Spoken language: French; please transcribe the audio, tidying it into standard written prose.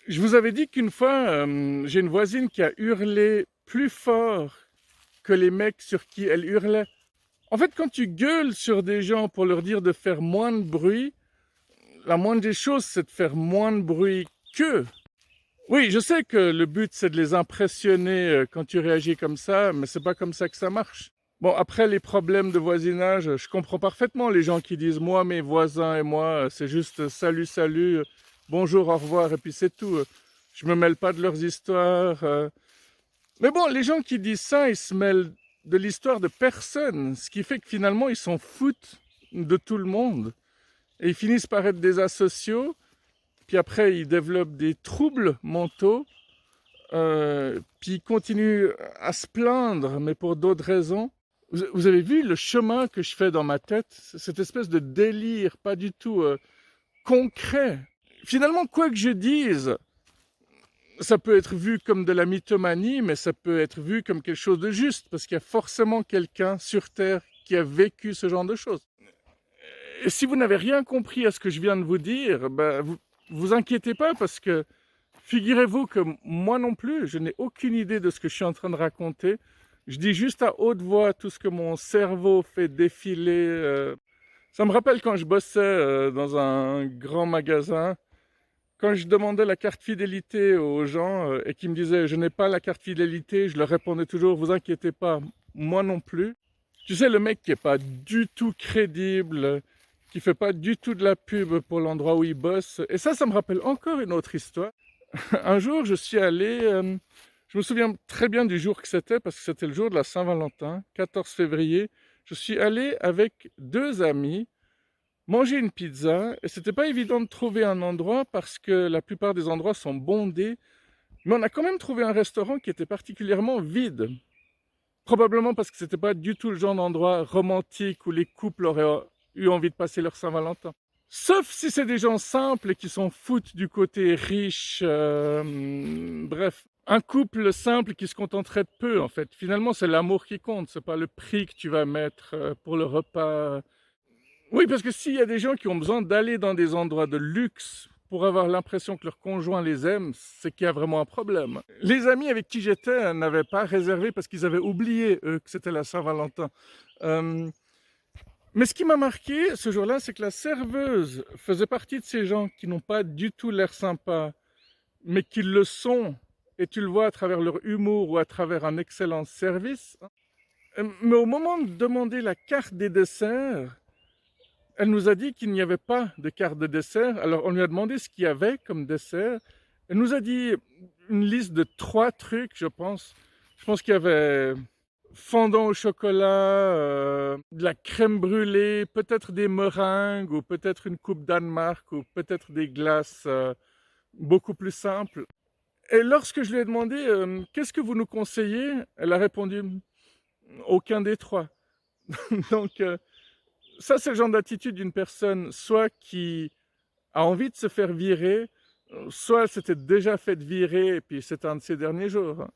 Je vous avais dit qu'une fois, j'ai une voisine qui a hurlé plus fort que les mecs sur qui elle hurlait. En fait, quand tu gueules sur des gens pour leur dire de faire moins de bruit, la moindre des choses, c'est de faire moins de bruit qu'eux. Oui, je sais que le but, c'est de les impressionner quand tu réagis comme ça, mais c'est pas comme ça que ça marche. Bon, après les problèmes de voisinage, je comprends parfaitement les gens qui disent moi, mes voisins et moi, c'est juste salut, salut, bonjour, au revoir, et puis c'est tout. Je me mêle pas de leurs histoires. Mais bon, les gens qui disent ça, ils se mêlent de l'histoire de personne, ce qui fait que finalement, ils s'en foutent de tout le monde. Et ils finissent par être des asociaux, puis après, ils développent des troubles mentaux, puis ils continuent à se plaindre, mais pour d'autres raisons. Vous avez vu le chemin que je fais dans ma tête, cette espèce de délire pas du tout concret. Finalement, quoi que je dise, ça peut être vu comme de la mythomanie, mais ça peut être vu comme quelque chose de juste, parce qu'il y a forcément quelqu'un sur Terre qui a vécu ce genre de choses. Et si vous n'avez rien compris à ce que je viens de vous dire, ben, vous inquiétez pas, parce que figurez-vous que moi non plus, je n'ai aucune idée de ce que je suis en train de raconter. Je dis juste à haute voix tout ce que mon cerveau fait défiler. Ça me rappelle quand je bossais dans un grand magasin, quand je demandais la carte fidélité aux gens et qu'ils me disaient je n'ai pas la carte fidélité, je leur répondais toujours vous inquiétez pas, moi non plus. Tu sais, le mec qui est pas du tout crédible, qui fait pas du tout de la pub pour l'endroit où il bosse. Et ça me rappelle encore une autre histoire. Un jour, je suis allé, je me souviens très bien du jour que c'était, parce que c'était le jour de la Saint-Valentin, 14 février. Je suis allé avec deux amis manger une pizza, et c'était pas évident de trouver un endroit parce que la plupart des endroits sont bondés, mais on a quand même trouvé un restaurant qui était particulièrement vide. Probablement parce que c'était pas du tout le genre d'endroit romantique où les couples auraient eu envie de passer leur Saint-Valentin. Sauf si c'est des gens simples et qui s'en foutent du côté riche, bref. Un couple simple qui se contenterait de peu, en fait. Finalement, c'est l'amour qui compte, c'est pas le prix que tu vas mettre pour le repas. Oui, parce que s'il y a des gens qui ont besoin d'aller dans des endroits de luxe pour avoir l'impression que leur conjoint les aime, c'est qu'il y a vraiment un problème. Les amis avec qui j'étais n'avaient pas réservé parce qu'ils avaient oublié, eux, que c'était la Saint-Valentin. Euh, mais ce qui m'a marqué ce jour-là, c'est que la serveuse faisait partie de ces gens qui n'ont pas du tout l'air sympas, mais qui le sont, et tu le vois à travers leur humour ou à travers un excellent service. Mais au moment de demander la carte des desserts, elle nous a dit qu'il n'y avait pas de carte de dessert. Alors on lui a demandé ce qu'il y avait comme dessert. Elle nous a dit une liste de 3 trucs, je pense. Je pense qu'il y avait fondant au chocolat, de la crème brûlée, peut-être des meringues, ou peut-être une coupe Danemark, ou peut-être des glaces beaucoup plus simples. Et lorsque je lui ai demandé qu'est-ce que vous nous conseillez, elle a répondu aucun des trois. Donc ça, c'est le genre d'attitude d'une personne soit qui a envie de se faire virer, soit elle s'était déjà fait virer et puis c'est un de ses derniers jours.